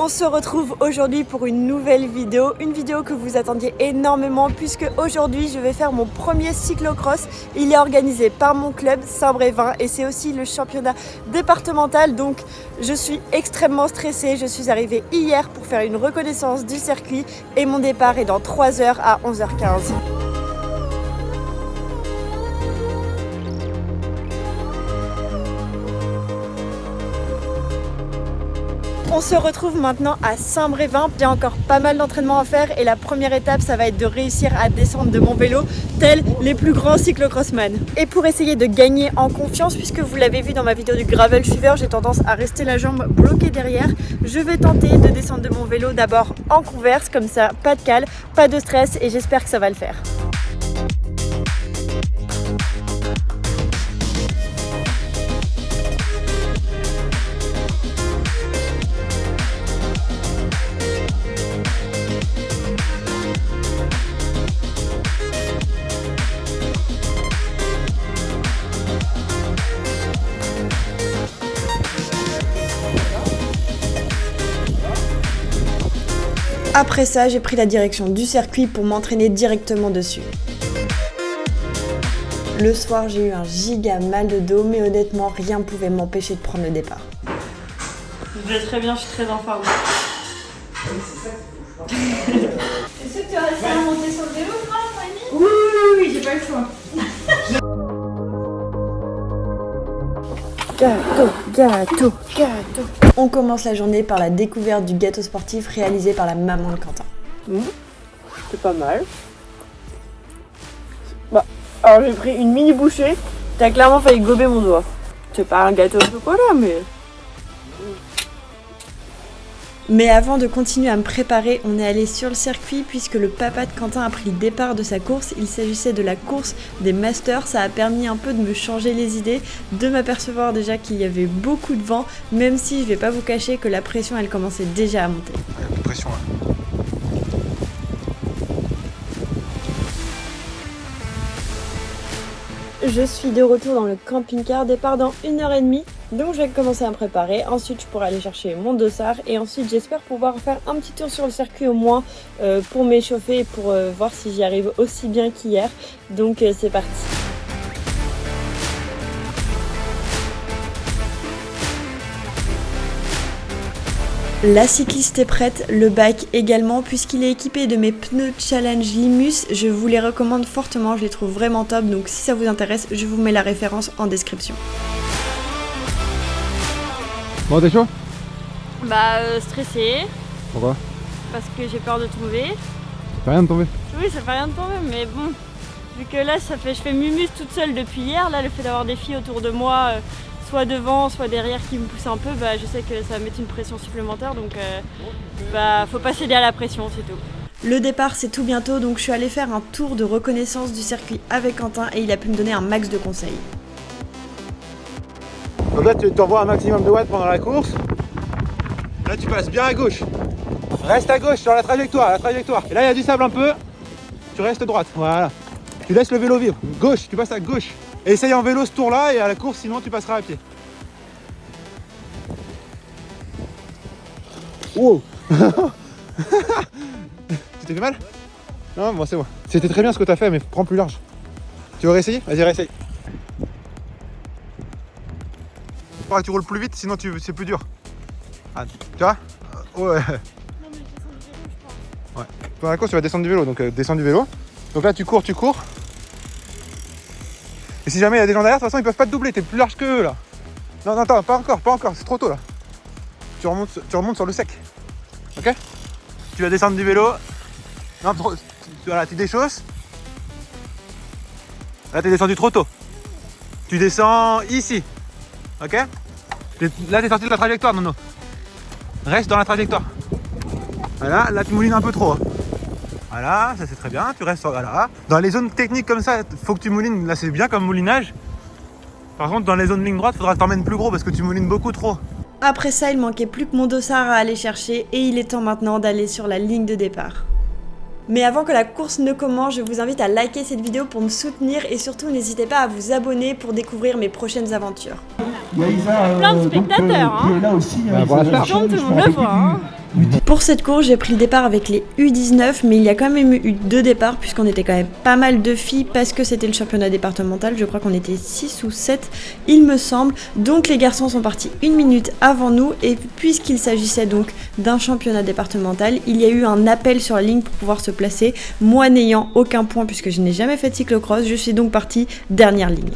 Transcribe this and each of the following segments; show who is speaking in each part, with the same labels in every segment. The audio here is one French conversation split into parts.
Speaker 1: On se retrouve aujourd'hui pour une nouvelle vidéo, une vidéo que vous attendiez énormément puisque aujourd'hui je vais faire mon premier cyclocross. Il est organisé par mon club Saint-Brévin et c'est aussi le championnat départemental, donc je suis extrêmement stressée. Je suis arrivée hier pour faire une reconnaissance du circuit et mon départ est dans 3 heures à 11h15. On se retrouve maintenant à Saint-Brévin. J'ai encore pas mal d'entraînement à faire et la première étape, ça va être de réussir à descendre de mon vélo, tels les plus grands cyclocrossman. Et pour essayer de gagner en confiance, puisque vous l'avez vu dans ma vidéo du Gravel Fever, j'ai tendance à rester la jambe bloquée derrière, je vais tenter de descendre de mon vélo d'abord en converse, comme ça, pas de cale, pas de stress et j'espère que ça va le faire. Après ça, j'ai pris la direction du circuit pour m'entraîner directement dessus. Le soir, j'ai eu un giga mal de dos, mais honnêtement, rien ne pouvait m'empêcher de prendre le départ. Je vais très bien, je suis très en forme.
Speaker 2: Est-ce que tu as réussi à monter sur le vélo, toi, Noémie ?
Speaker 1: Oui, j'ai pas le choix. Gâteau. On commence la journée par la découverte du gâteau sportif réalisé par la maman de Quentin.
Speaker 3: C'est pas mal. Bah, alors j'ai pris une mini bouchée. T'as clairement failli gober mon doigt. C'est pas un gâteau au chocolat, mais...
Speaker 1: Mais avant de continuer à me préparer, on est allé sur le circuit puisque le papa de Quentin a pris le départ de sa course. Il s'agissait de la course des Masters. Ça a permis un peu de me changer les idées, de m'apercevoir déjà qu'il y avait beaucoup de vent, même si je vais pas vous cacher que la pression elle commençait déjà à monter.
Speaker 4: Ouais, pression là.
Speaker 1: Je suis de retour dans le camping-car, départ dans 1h30, donc je vais commencer à me préparer. Ensuite je pourrai aller chercher mon dossard et ensuite j'espère pouvoir faire un petit tour sur le circuit au moins pour m'échauffer et pour voir si j'y arrive aussi bien qu'hier. Donc c'est parti. La cycliste est prête, le bike également, puisqu'il est équipé de mes pneus Challenge Limus. Je vous les recommande fortement, je les trouve vraiment top, donc si ça vous intéresse, je vous mets la référence en description.
Speaker 4: Bon, t'es chaud?
Speaker 2: Stressée,
Speaker 4: Pourquoi?
Speaker 2: parce que j'ai peur de tomber.
Speaker 4: T'as rien de tomber?
Speaker 2: Oui, ça fait rien de tomber, mais bon, vu que là, je fais mumus toute seule depuis hier, là, le fait d'avoir des filles autour de moi, soit devant, soit derrière qui me poussent un peu, je sais que ça va mettre une pression supplémentaire, donc faut pas céder à la pression, c'est tout.
Speaker 1: Le départ c'est tout bientôt, donc je suis allée faire un tour de reconnaissance du circuit avec Quentin et il a pu me donner un max de conseils.
Speaker 4: Donc là, tu t'envoies un maximum de watts pendant la course. Là, tu passes bien à gauche. Reste à gauche sur la trajectoire, Et là, il y a du sable un peu. Tu restes droite, voilà. Tu laisses le vélo vivre. Gauche, tu passes à gauche. Et essaye en vélo ce tour-là et à la course, sinon tu passeras à pied. Wow. Tu t'es fait mal? Non, bon, c'est bon. C'était très bien ce que tu as fait, mais prends plus large. Tu veux réessayer? Vas-y, réessaye. Faut que tu roules plus vite, sinon c'est plus dur. Ah, tu vois? Ouais. Ouais. Pendant la course, tu vas descendre du vélo, donc descends du vélo. Donc là, tu cours. Et si jamais il y a des gens derrière, de toute façon, ils peuvent pas te doubler, t'es plus large que eux là. Non, attends, pas encore, c'est trop tôt là. Tu remontes sur le sec. Ok? Tu vas descendre du vélo. Non, voilà, tu déchausses. Là, t'es descendu trop tôt. Tu descends ici. Ok? Là, t'es sorti de la trajectoire, Nono. Reste dans la trajectoire. Voilà, là, tu moulines un peu trop. Voilà, ça c'est très bien, tu restes voilà. Dans les zones techniques comme ça, faut que tu moulines, là c'est bien comme moulinage. Par contre, dans les zones ligne droite, faudra que tu emmènes plus gros parce que tu moulines beaucoup trop.
Speaker 1: Après ça, il manquait plus que mon dossard à aller chercher et il est temps maintenant d'aller sur la ligne de départ. Mais avant que la course ne commence, je vous invite à liker cette vidéo pour me soutenir et surtout n'hésitez pas à vous abonner pour découvrir mes prochaines aventures.
Speaker 2: Plein de spectateurs,
Speaker 5: qui est là aussi.
Speaker 4: Voilà,
Speaker 2: tout le monde le voit.
Speaker 1: Pour cette course, j'ai pris le départ avec les U19, mais il y a quand même eu 2 départs puisqu'on était quand même pas mal de filles parce que c'était le championnat départemental. Je crois qu'on était 6 ou 7, il me semble. Donc les garçons sont partis 1 minute avant nous et puisqu'il s'agissait donc d'un championnat départemental, il y a eu un appel sur la ligne pour pouvoir se placer. Moi n'ayant aucun point puisque je n'ai jamais fait de cyclocross, je suis donc partie dernière ligne.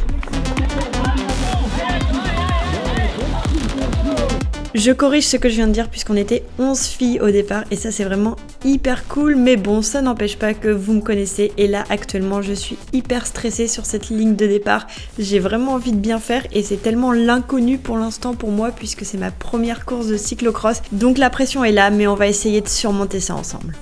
Speaker 1: Je corrige ce que je viens de dire puisqu'on était 11 filles au départ et ça c'est vraiment hyper cool, mais bon, ça n'empêche pas que vous me connaissez et là actuellement je suis hyper stressée sur cette ligne de départ. J'ai vraiment envie de bien faire et c'est tellement l'inconnu pour l'instant pour moi puisque c'est ma première course de cyclocross, donc la pression est là, mais on va essayer de surmonter ça ensemble.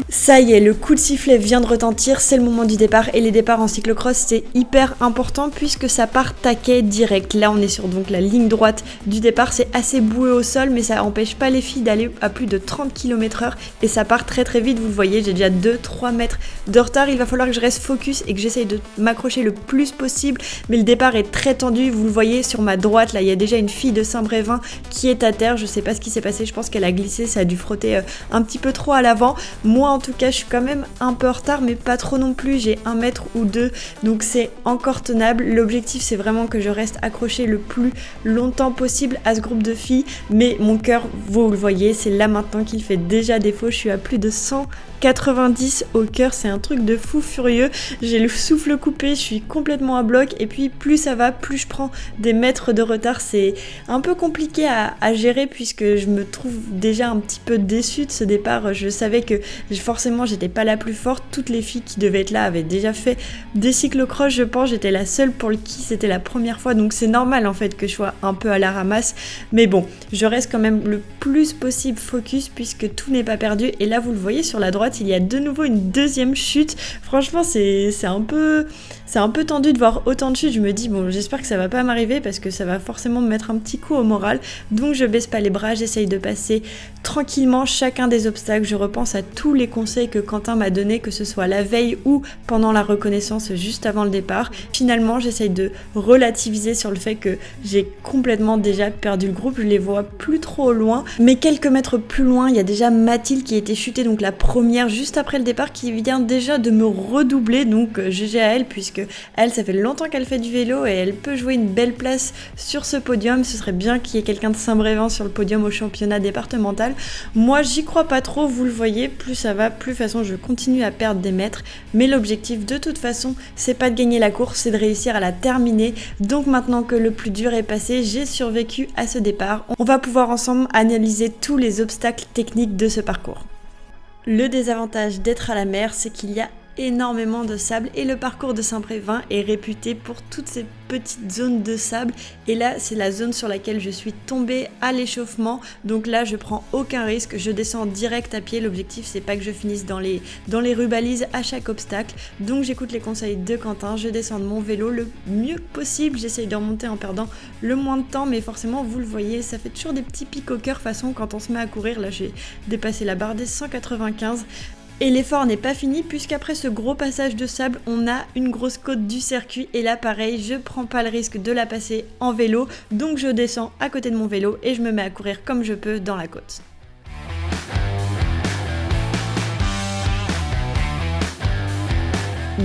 Speaker 1: Ça y est, le coup de sifflet vient de retentir, c'est le moment du départ et les départs en cyclocross c'est hyper important puisque ça part taquet direct. Là on est sur donc la ligne droite du départ, c'est assez boueux au sol mais ça empêche pas les filles d'aller à plus de 30 km/h et ça part très très vite, vous le voyez, j'ai déjà 2-3 mètres de retard, il va falloir que je reste focus et que j'essaye de m'accrocher le plus possible, mais le départ est très tendu, vous le voyez sur ma droite, là il y a déjà une fille de Saint-Brévin qui est à terre, je sais pas ce qui s'est passé, je pense qu'elle a glissé, ça a dû frotter un petit peu trop à l'avant. Moi en tout cas je suis quand même un peu en retard mais pas trop non plus, j'ai 1 mètre ou 2 donc c'est encore tenable. L'objectif c'est vraiment que je reste accrochée le plus longtemps possible à ce groupe de filles, mais mon cœur, vous le voyez, c'est là maintenant qu'il fait déjà défaut, je suis à plus de 190 au cœur, c'est un truc de fou furieux, j'ai le souffle coupé, je suis complètement à bloc et puis plus ça va, plus je prends des mètres de retard, c'est un peu compliqué à gérer puisque je me trouve déjà un petit peu déçue de ce départ. Je savais que forcément j'étais pas la plus forte, toutes les filles qui devaient être là avaient déjà fait des cyclocross, je pense, j'étais la seule pour qui c'était la première fois, donc c'est normal en fait que je sois un peu à la ramasse, mais bon, je reste quand même le plus possible focus puisque tout n'est pas perdu. Et là vous le voyez sur la droite, il y a de nouveau une deuxième chute, franchement c'est un peu tendu de voir autant de chutes, je me dis bon, j'espère que ça va pas m'arriver parce que ça va forcément me mettre un petit coup au moral, donc je baisse pas les bras, j'essaye de passer tranquillement chacun des obstacles, je repense à tous les conseils que Quentin m'a donné, que ce soit la veille ou pendant la reconnaissance juste avant le départ. Finalement j'essaye de relativiser sur le fait que j'ai complètement déjà perdu le groupe, je les vois plus trop au loin, mais quelques mètres plus loin il y a déjà Mathilde qui a été chutée, donc la première juste après le départ, qui vient déjà de me redoubler, donc GG à elle puisque elle, ça fait longtemps qu'elle fait du vélo et elle peut jouer une belle place sur ce podium. Ce serait bien qu'il y ait quelqu'un de Saint-Brévin sur le podium au championnat départemental. Moi j'y crois pas trop, vous le voyez, plus ça va, plus de toute façon je continue à perdre des mètres, mais l'objectif de toute façon c'est pas de gagner la course, c'est de réussir à la terminer. Donc maintenant que le plus dur est passé, j'ai survécu à ce départ, on va pouvoir ensemble analyser tous les obstacles techniques de ce parcours. Le désavantage d'être à la mer, c'est qu'il y a énormément de sable et le parcours de Saint-Brévin est réputé pour toutes ces petites zones de sable et là c'est la zone sur laquelle je suis tombée à l'échauffement, donc là je prends aucun risque, je descends direct à pied, l'objectif c'est pas que je finisse dans les rubalises à chaque obstacle, donc j'écoute les conseils de Quentin, je descends de mon vélo le mieux possible, j'essaye de remonter en perdant le moins de temps, mais forcément vous le voyez, ça fait toujours des petits pics au cœur façon quand on se met à courir. Là j'ai dépassé la barre des 195. Et l'effort n'est pas fini puisqu'après ce gros passage de sable, on a une grosse côte du circuit et là pareil, je prends pas le risque de la passer en vélo, donc je descends à côté de mon vélo et je me mets à courir comme je peux dans la côte.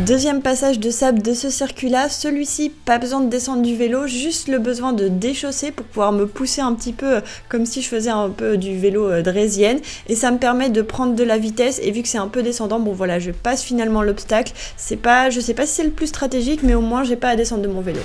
Speaker 1: Deuxième passage de sable de ce circuit-là, celui-ci, pas besoin de descendre du vélo, juste le besoin de déchausser pour pouvoir me pousser un petit peu comme si je faisais un peu du vélo draisienne et ça me permet de prendre de la vitesse et vu que c'est un peu descendant, bon voilà, je passe finalement l'obstacle, je sais pas si c'est le plus stratégique mais au moins j'ai pas à descendre de mon vélo.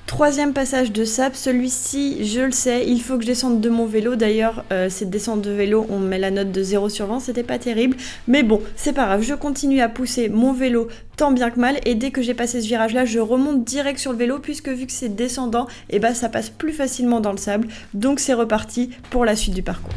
Speaker 1: Troisième passage de sable, celui-ci je le sais, il faut que je descende de mon vélo, d'ailleurs cette descente de vélo on met la note de 0 sur 20, c'était pas terrible, mais bon c'est pas grave, je continue à pousser mon vélo tant bien que mal et dès que j'ai passé ce virage là je remonte direct sur le vélo puisque vu que c'est descendant, et bah ça passe plus facilement dans le sable, donc c'est reparti pour la suite du parcours.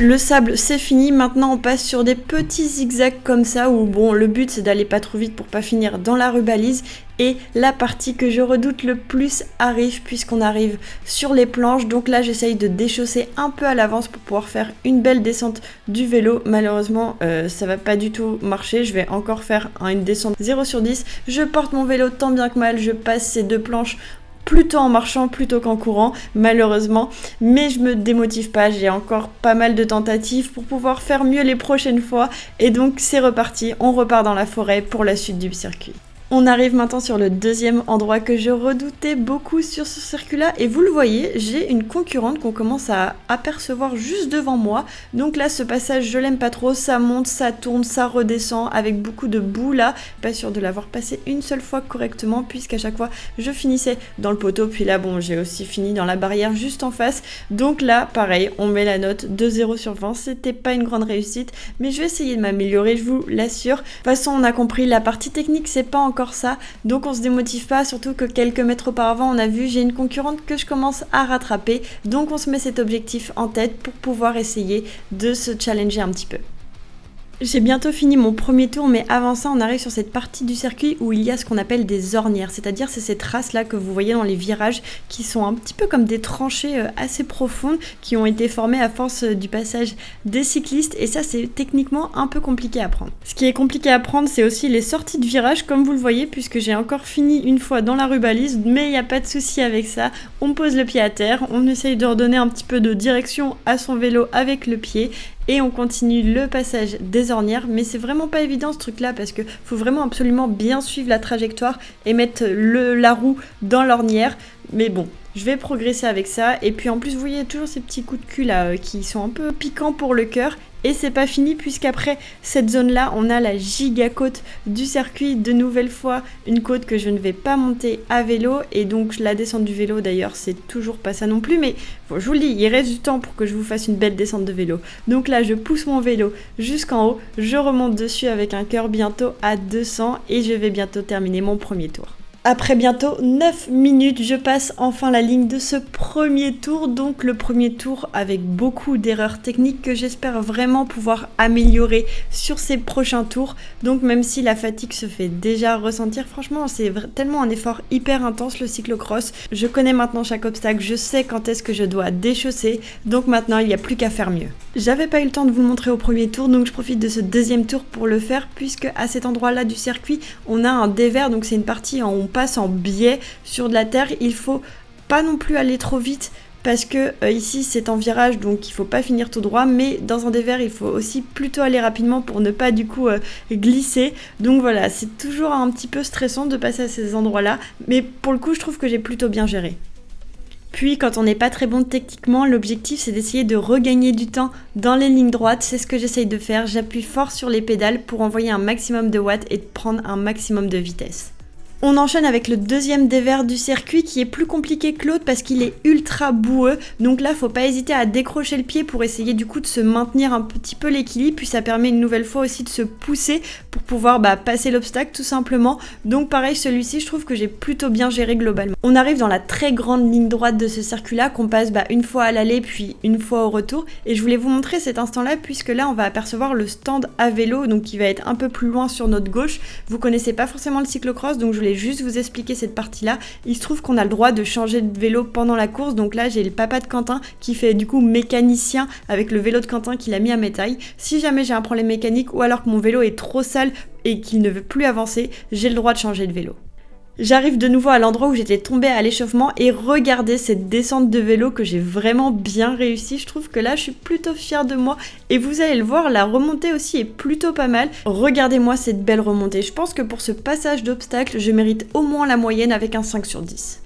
Speaker 1: Le sable c'est fini, maintenant on passe sur des petits zigzags comme ça où bon le but c'est d'aller pas trop vite pour pas finir dans la rubalise et la partie que je redoute le plus arrive puisqu'on arrive sur les planches. Donc là j'essaye de déchausser un peu à l'avance pour pouvoir faire une belle descente du vélo. Malheureusement ça va pas du tout marcher, je vais encore faire une descente 0 sur 10. Je porte mon vélo tant bien que mal, je passe ces deux planches plutôt en marchant plutôt qu'en courant malheureusement, mais je me démotive pas, j'ai encore pas mal de tentatives pour pouvoir faire mieux les prochaines fois et donc c'est reparti, on repart dans la forêt pour la suite du circuit. On arrive maintenant sur le deuxième endroit que je redoutais beaucoup sur ce circuit-là et vous le voyez, j'ai une concurrente qu'on commence à apercevoir juste devant moi. Donc là, ce passage, je l'aime pas trop, ça monte, ça tourne, ça redescend avec beaucoup de boue là. Pas sûr de l'avoir passé une seule fois correctement puisqu'à chaque fois, je finissais dans le poteau. Puis là, bon, j'ai aussi fini dans la barrière juste en face. Donc là, pareil, on met la note de 0 sur 20. C'était pas une grande réussite, mais je vais essayer de m'améliorer, je vous l'assure. De toute façon, on a compris, la partie technique, c'est pas encore ça, donc on se démotive pas, surtout que quelques mètres auparavant on a vu j'ai une concurrente que je commence à rattraper, donc on se met cet objectif en tête pour pouvoir essayer de se challenger un petit peu. J'ai bientôt fini mon premier tour, mais avant ça, on arrive sur cette partie du circuit où il y a ce qu'on appelle des ornières, c'est-à-dire c'est ces traces-là que vous voyez dans les virages qui sont un petit peu comme des tranchées assez profondes qui ont été formées à force du passage des cyclistes et ça, c'est techniquement un peu compliqué à prendre. Ce qui est compliqué à prendre, c'est aussi les sorties de virage, comme vous le voyez, puisque j'ai encore fini une fois dans la rubalise, mais il n'y a pas de souci avec ça. On pose le pied à terre, on essaye de redonner un petit peu de direction à son vélo avec le pied et on continue le passage des ornières, mais c'est vraiment pas évident ce truc là parce que faut vraiment absolument bien suivre la trajectoire et mettre la roue dans l'ornière, mais bon, je vais progresser avec ça. Et puis en plus vous voyez toujours ces petits coups de cul là qui sont un peu piquants pour le cœur. Et c'est pas fini puisqu'après cette zone-là, on a la giga côte du circuit, de nouvelle fois une côte que je ne vais pas monter à vélo et donc la descente du vélo d'ailleurs c'est toujours pas ça non plus, mais bon, je vous le dis, il reste du temps pour que je vous fasse une belle descente de vélo. Donc là je pousse mon vélo jusqu'en haut, je remonte dessus avec un cœur bientôt à 200 et je vais bientôt terminer mon premier tour. Après bientôt 9 minutes, je passe enfin la ligne de ce premier tour, donc le premier tour avec beaucoup d'erreurs techniques que j'espère vraiment pouvoir améliorer sur ces prochains tours. Donc même si la fatigue se fait déjà ressentir, franchement c'est tellement un effort hyper intense le cyclocross. Je connais maintenant chaque obstacle, je sais quand est-ce que je dois déchausser, donc maintenant il n'y a plus qu'à faire mieux. J'avais pas eu le temps de vous le montrer au premier tour, donc je profite de ce deuxième tour pour le faire puisque à cet endroit-là du circuit, on a un dévers, donc c'est une partie où on passe en biais sur de la terre. Il faut pas non plus aller trop vite parce que ici c'est en virage donc il faut pas finir tout droit, mais dans un dévers il faut aussi plutôt aller rapidement pour ne pas du coup glisser. Donc voilà, c'est toujours un petit peu stressant de passer à ces endroits là, mais pour le coup je trouve que j'ai plutôt bien géré. Puis quand on n'est pas très bon techniquement, l'objectif c'est d'essayer de regagner du temps dans les lignes droites, c'est ce que j'essaye de faire. J'appuie fort sur les pédales pour envoyer un maximum de watts et de prendre un maximum de vitesse. On enchaîne avec le deuxième dévers du circuit qui est plus compliqué que l'autre parce qu'il est ultra boueux. Donc là, faut pas hésiter à décrocher le pied pour essayer du coup de se maintenir un petit peu l'équilibre. Puis ça permet une nouvelle fois aussi de se pousser pour pouvoir passer l'obstacle tout simplement. Donc pareil, celui-ci, je trouve que j'ai plutôt bien géré globalement. On arrive dans la très grande ligne droite de ce circuit-là qu'on passe une fois à l'aller puis une fois au retour. Et je voulais vous montrer cet instant-là puisque là, on va apercevoir le stand à vélo donc qui va être un peu plus loin sur notre gauche. Vous connaissez pas forcément le cyclocross donc je voulais juste vous expliquer cette partie-là. Il se trouve qu'on a le droit de changer de vélo pendant la course, donc là j'ai le papa de Quentin qui fait du coup mécanicien avec le vélo de Quentin qu'il a mis à mes tailles. Si jamais j'ai un problème mécanique ou alors que mon vélo est trop sale et qu'il ne veut plus avancer, j'ai le droit de changer de vélo. J'arrive de nouveau à l'endroit où j'étais tombée à l'échauffement et regardez cette descente de vélo que j'ai vraiment bien réussi. Je trouve que là je suis plutôt fière de moi et vous allez le voir, la remontée aussi est plutôt pas mal. Regardez-moi cette belle remontée. Je pense que pour ce passage d'obstacle, je mérite au moins la moyenne avec un 5 sur 10.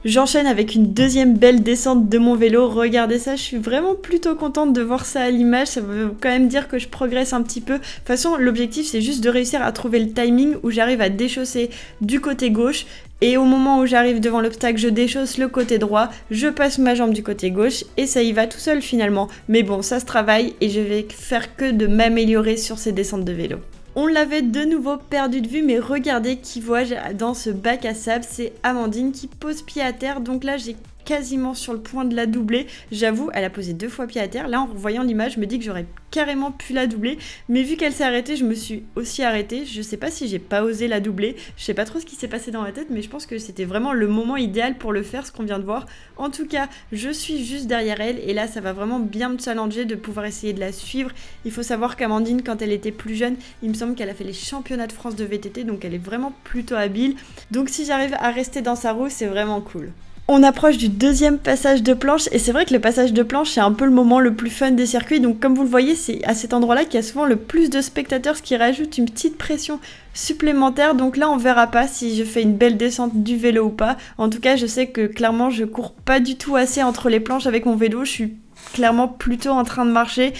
Speaker 1: J'enchaîne avec une deuxième belle descente de mon vélo, regardez ça, je suis vraiment plutôt contente de voir ça à l'image, ça veut quand même dire que je progresse un petit peu. De toute façon, l'objectif c'est juste de réussir à trouver le timing où j'arrive à déchausser du côté gauche et au moment où j'arrive devant l'obstacle, je déchausse le côté droit, je passe ma jambe du côté gauche et ça y va tout seul finalement. Mais bon, ça se travaille et je vais faire que de m'améliorer sur ces descentes de vélo. On l'avait de nouveau perdu de vue, mais regardez qui vois-je dans ce bac à sable, c'est Amandine qui pose pied à terre, donc là j'ai quasiment sur le point de la doubler. J'avoue, elle a posé 2 fois pied à terre. Là, en revoyant l'image, je me dis que j'aurais carrément pu la doubler. Mais vu qu'elle s'est arrêtée, je me suis aussi arrêtée. Je sais pas si j'ai pas osé la doubler. Je sais pas trop ce qui s'est passé dans ma tête, mais je pense que c'était vraiment le moment idéal pour le faire, ce qu'on vient de voir. En tout cas, je suis juste derrière elle et là, ça va vraiment bien me challenger de pouvoir essayer de la suivre. Il faut savoir qu'Amandine, quand elle était plus jeune, il me semble qu'elle a fait les championnats de France de VTT, donc elle est vraiment plutôt habile. Donc si j'arrive à rester dans sa roue, c'est vraiment cool. On approche du deuxième passage de planche et c'est vrai que le passage de planche c'est un peu le moment le plus fun des circuits, donc comme vous le voyez c'est à cet endroit là qu'il y a souvent le plus de spectateurs, ce qui rajoute une petite pression supplémentaire. Donc là on verra pas si je fais une belle descente du vélo ou pas. En tout cas je sais que clairement je cours pas du tout assez entre les planches avec mon vélo, je suis clairement plutôt en train de marcher.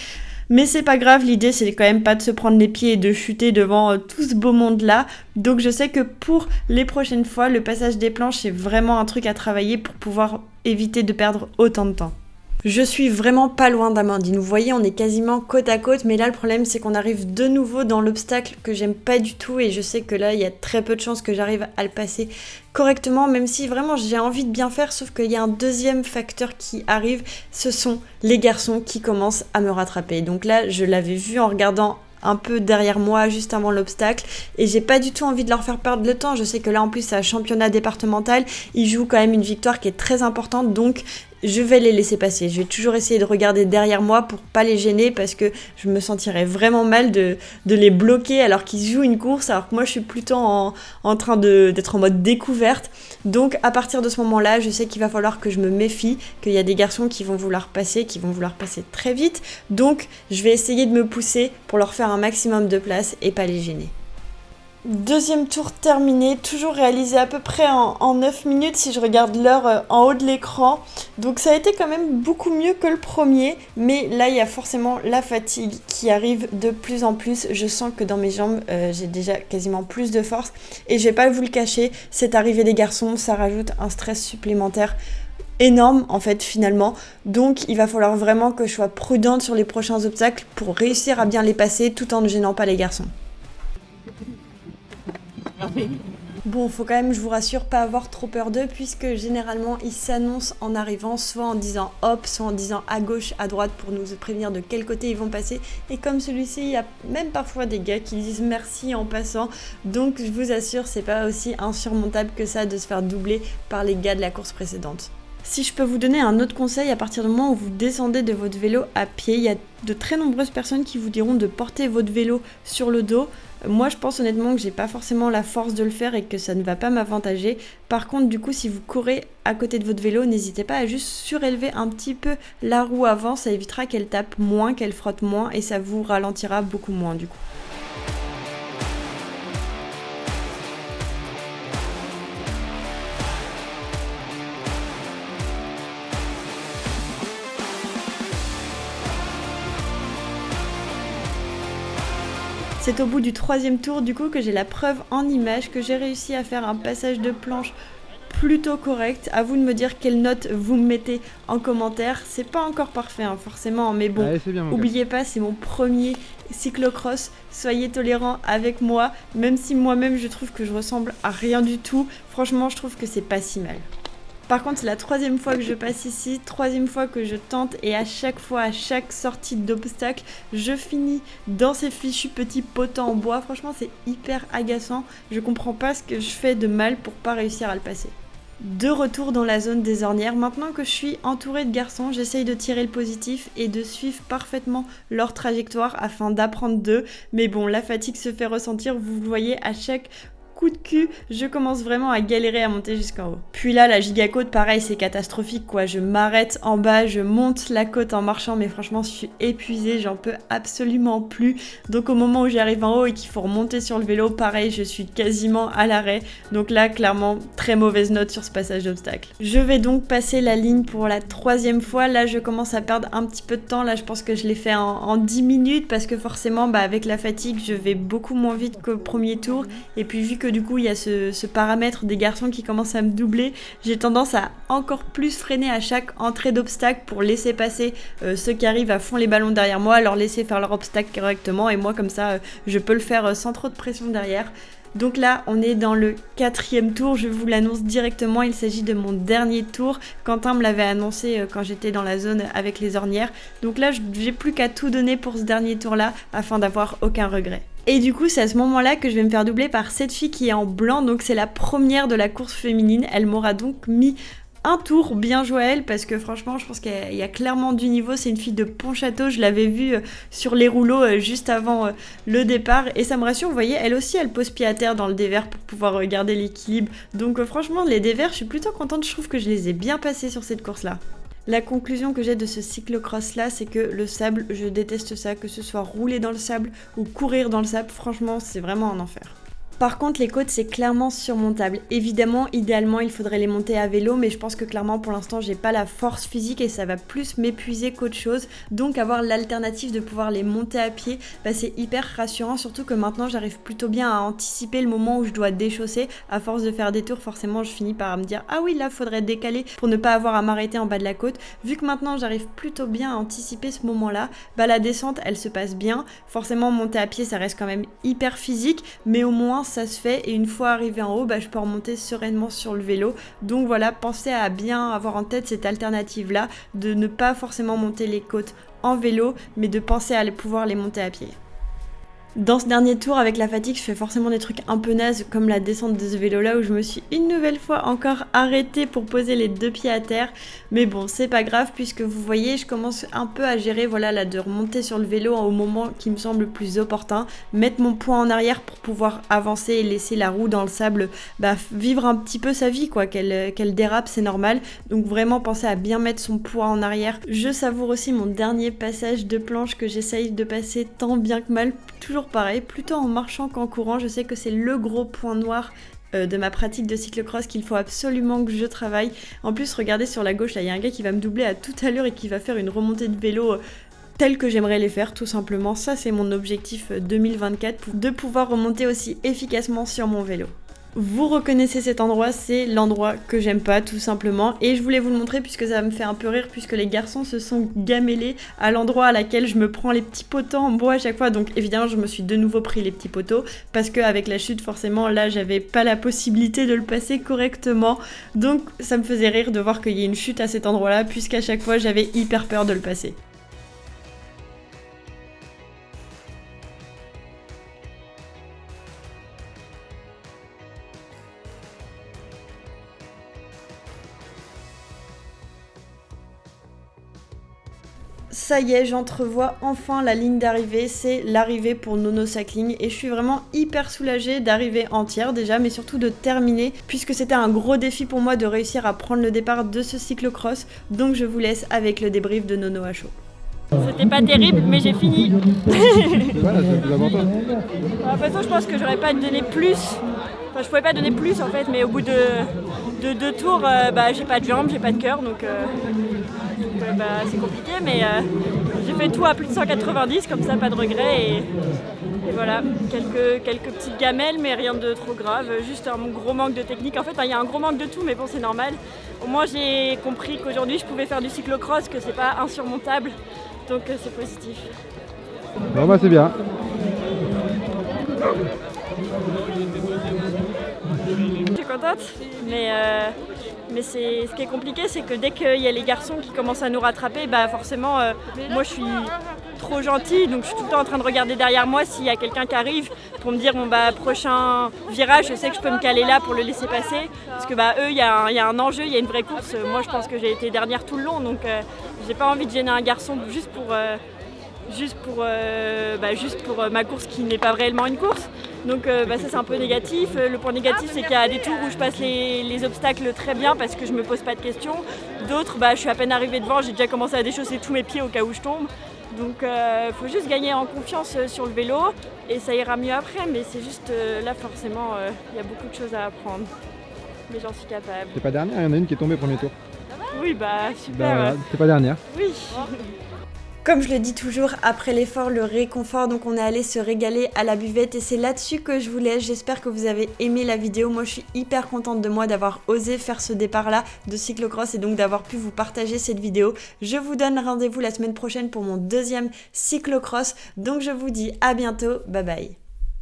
Speaker 1: Mais c'est pas grave, l'idée c'est quand même pas de se prendre les pieds et de chuter devant tout ce beau monde là. Donc je sais que pour les prochaines fois, le passage des planches c'est vraiment un truc à travailler pour pouvoir éviter de perdre autant de temps. Je suis vraiment pas loin d'Amandine. Vous voyez, on est quasiment côte à côte, mais là le problème c'est qu'on arrive de nouveau dans l'obstacle que j'aime pas du tout et je sais que là il y a très peu de chances que j'arrive à le passer correctement, même si vraiment j'ai envie de bien faire, sauf qu'il y a un deuxième facteur qui arrive, ce sont les garçons qui commencent à me rattraper. Donc là je l'avais vu en regardant un peu derrière moi juste avant l'obstacle et j'ai pas du tout envie de leur faire perdre le temps. Je sais que là en plus c'est un championnat départemental, ils jouent quand même une victoire qui est très importante, donc je vais les laisser passer. Je vais toujours essayer de regarder derrière moi pour pas les gêner parce que je me sentirais vraiment mal de les bloquer alors qu'ils jouent une course, alors que moi je suis plutôt en train d'être en mode découverte. Donc à partir de ce moment-là, je sais qu'il va falloir que je me méfie, qu'il y a des garçons qui vont vouloir passer très vite. Donc je vais essayer de me pousser pour leur faire un maximum de place et pas les gêner. Deuxième tour terminé, toujours réalisé à peu près en 9 minutes si je regarde l'heure en haut de l'écran. Donc ça a été quand même beaucoup mieux que le premier, mais là il y a forcément la fatigue qui arrive de plus en plus. Je sens que dans mes jambes j'ai déjà quasiment plus de force et je vais pas vous le cacher, cette arrivée des garçons ça rajoute un stress supplémentaire énorme en fait finalement, donc il va falloir vraiment que je sois prudente sur les prochains obstacles pour réussir à bien les passer tout en ne gênant pas les garçons. Bon, faut quand même, je vous rassure, pas avoir trop peur d'eux puisque généralement ils s'annoncent en arrivant soit en disant hop, soit en disant à gauche, à droite pour nous prévenir de quel côté ils vont passer. Et comme celui-ci, il y a même parfois des gars qui disent merci en passant. Donc je vous assure, c'est pas aussi insurmontable que ça de se faire doubler par les gars de la course précédente. Si je peux vous donner un autre conseil, à partir du moment où vous descendez de votre vélo à pied, il y a de très nombreuses personnes qui vous diront de porter votre vélo sur le dos. Moi je pense honnêtement que j'ai pas forcément la force de le faire et que ça ne va pas m'avantager. Par contre du coup si vous courez à côté de votre vélo, n'hésitez pas à juste surélever un petit peu la roue avant, ça évitera qu'elle tape moins, qu'elle frotte moins et ça vous ralentira beaucoup moins du coup. C'est au bout du 3e tour du coup que j'ai la preuve en image que j'ai réussi à faire un passage de planche plutôt correct. À vous de me dire quelle note vous me mettez en commentaire. C'est pas encore parfait hein, forcément, mais bon, allez, bien, oubliez pas, c'est mon premier cyclocross. Soyez tolérants avec moi, même si moi-même je trouve que je ressemble à rien du tout. Franchement, je trouve que c'est pas si mal. Par contre, c'est la 3e fois que je passe ici, 3e fois que je tente et à chaque fois, à chaque sortie d'obstacle, je finis dans ces fichus petits potins en bois. Franchement, c'est hyper agaçant. Je comprends pas ce que je fais de mal pour pas réussir à le passer. De retour dans la zone des ornières, maintenant que je suis entourée de garçons, j'essaye de tirer le positif et de suivre parfaitement leur trajectoire afin d'apprendre d'eux. Mais bon, la fatigue se fait ressentir, vous le voyez à chaque coup de cul, je commence vraiment à galérer à monter jusqu'en haut. Puis là, la giga côte, pareil, c'est catastrophique quoi. Je m'arrête en bas, je monte la côte en marchant, mais franchement, je suis épuisée, j'en peux absolument plus. Donc au moment où j'arrive en haut et qu'il faut remonter sur le vélo, pareil, je suis quasiment à l'arrêt. Donc là, clairement, très mauvaise note sur ce passage d'obstacle. Je vais donc passer la ligne pour la 3e fois. Là, je commence à perdre un petit peu de temps. Là, je pense que je l'ai fait en 10 minutes parce que forcément, avec la fatigue, je vais beaucoup moins vite qu'au premier tour. Et puis vu que du coup il y a ce paramètre des garçons qui commence à me doubler, j'ai tendance à encore plus freiner à chaque entrée d'obstacle pour laisser passer ceux qui arrivent à fond les ballons derrière moi, leur laisser faire leur obstacle correctement et moi comme ça je peux le faire sans trop de pression derrière. Donc là, on est dans le 4e tour, je vous l'annonce directement, il s'agit de mon dernier tour. Quentin me l'avait annoncé quand j'étais dans la zone avec les ornières. Donc là, j'ai plus qu'à tout donner pour ce dernier tour-là afin d'avoir aucun regret. Et du coup, c'est à ce moment-là que je vais me faire doubler par cette fille qui est en blanc, donc c'est la première de la course féminine. Elle m'aura donc mis un tour, bien joué à elle, parce que franchement je pense qu'il y a clairement du niveau. C'est une fille de Pontchâteau, je l'avais vue sur les rouleaux juste avant le départ et ça me rassure. Vous voyez, elle aussi elle pose pied à terre dans le dévers pour pouvoir garder l'équilibre, donc franchement les dévers je suis plutôt contente, je trouve que je les ai bien passés sur cette course là. La conclusion que j'ai de ce cyclocross là, c'est que le sable, je déteste ça, que ce soit rouler dans le sable ou courir dans le sable, franchement c'est vraiment un enfer. Par contre, les côtes, c'est clairement surmontable. Évidemment, idéalement, il faudrait les monter à vélo, mais je pense que clairement, pour l'instant, j'ai pas la force physique et ça va plus m'épuiser qu'autre chose. Donc, avoir l'alternative de pouvoir les monter à pied, c'est hyper rassurant, surtout que maintenant, j'arrive plutôt bien à anticiper le moment où je dois déchausser. À force de faire des tours, forcément, je finis par me dire « Ah oui, là, faudrait décaler pour ne pas avoir à m'arrêter en bas de la côte. » Vu que maintenant, j'arrive plutôt bien à anticiper ce moment-là, la descente, elle se passe bien. Forcément, monter à pied, ça reste quand même hyper physique, mais au moins, ça se fait et une fois arrivé en haut, je peux remonter sereinement sur le vélo. Donc voilà, pensez à bien avoir en tête cette alternative là, de ne pas forcément monter les côtes en vélo, mais de penser à pouvoir les monter à pied. Dans ce dernier tour, avec la fatigue, je fais forcément des trucs un peu nazes, comme la descente de ce vélo-là, où je me suis une nouvelle fois encore arrêtée pour poser les 2 pieds à terre. Mais bon, c'est pas grave, puisque vous voyez, je commence un peu à gérer, voilà, là, de remonter sur le vélo au moment qui me semble le plus opportun, mettre mon poids en arrière pour pouvoir avancer et laisser la roue dans le sable, vivre un petit peu sa vie, quoi, qu'elle dérape, c'est normal. Donc vraiment, penser à bien mettre son poids en arrière. Je savoure aussi mon dernier passage de planche que j'essaye de passer tant bien que mal, toujours pareil, plutôt en marchant qu'en courant. Je sais que c'est le gros point noir de ma pratique de cyclocross qu'il faut absolument que je travaille. En plus, regardez sur la gauche, là, il y a un gars qui va me doubler à toute allure et qui va faire une remontée de vélo telle que j'aimerais les faire, tout simplement. Ça, c'est mon objectif 2024, de pouvoir remonter aussi efficacement sur mon vélo. Vous reconnaissez cet endroit, c'est l'endroit que j'aime pas tout simplement et je voulais vous le montrer puisque ça me fait un peu rire puisque les garçons se sont gamellés à l'endroit à laquelle je me prends les petits poteaux en bois à chaque fois. Donc évidemment je me suis de nouveau pris les petits poteaux parce qu'avec la chute forcément là j'avais pas la possibilité de le passer correctement, donc ça me faisait rire de voir qu'il y ait une chute à cet endroit là puisqu'à chaque fois j'avais hyper peur de le passer. Ça y est, j'entrevois enfin la ligne d'arrivée, c'est l'arrivée pour Nono Cycling et je suis vraiment hyper soulagée d'arriver entière déjà, mais surtout de terminer puisque c'était un gros défi pour moi de réussir à prendre le départ de ce cyclocross, donc je vous laisse avec le débrief de Nono à chaud.
Speaker 2: C'était pas terrible, mais j'ai fini.
Speaker 4: Voilà, c'est le plus important.
Speaker 2: De toute façon, je pense que j'aurais pas donné plus. Enfin, je pouvais pas donner plus en fait, mais au bout de 2 tours, j'ai pas de jambes, j'ai pas de cœur, donc c'est compliqué, mais j'ai fait tout à plus de 190, comme ça, pas de regret, et voilà, quelques petites gamelles, mais rien de trop grave, juste un gros manque de technique. En fait, il y a un gros manque de tout, mais bon, c'est normal. Au moins, j'ai compris qu'aujourd'hui, je pouvais faire du cyclocross, que c'est pas insurmontable, donc c'est positif.
Speaker 4: Bon, c'est bien.
Speaker 2: Je suis contente, mais ce qui est compliqué, c'est que dès qu'il y a les garçons qui commencent à nous rattraper, forcément, moi je suis trop gentille, donc je suis tout le temps en train de regarder derrière moi s'il y a quelqu'un qui arrive pour me dire prochain virage, je sais que je peux me caler là pour le laisser passer, parce que eux, il y a un enjeu, il y a une vraie course. Moi je pense que j'ai été dernière tout le long, donc j'ai pas envie de gêner un garçon juste pour ma course qui n'est pas réellement une course. Donc ça c'est un peu négatif. Le point négatif c'est qu'il y a des tours où je passe les obstacles très bien parce que je me pose pas de questions. D'autres je suis à peine arrivée devant, j'ai déjà commencé à déchausser tous mes pieds au cas où je tombe. Donc faut juste gagner en confiance sur le vélo et ça ira mieux après, mais c'est juste là forcément il y a beaucoup de choses à apprendre. Mais j'en suis capable.
Speaker 4: T'es pas dernière, il y en a une qui est tombée au premier tour.
Speaker 2: Oui super.
Speaker 4: T'es pas dernière.
Speaker 2: Oui.
Speaker 1: Comme je le dis toujours, après l'effort, le réconfort, donc on est allé se régaler à la buvette et c'est là-dessus que je vous laisse. J'espère que vous avez aimé la vidéo. Moi, je suis hyper contente de moi d'avoir osé faire ce départ-là de cyclocross et donc d'avoir pu vous partager cette vidéo. Je vous donne rendez-vous la semaine prochaine pour mon deuxième cyclocross. Donc je vous dis à bientôt, bye bye.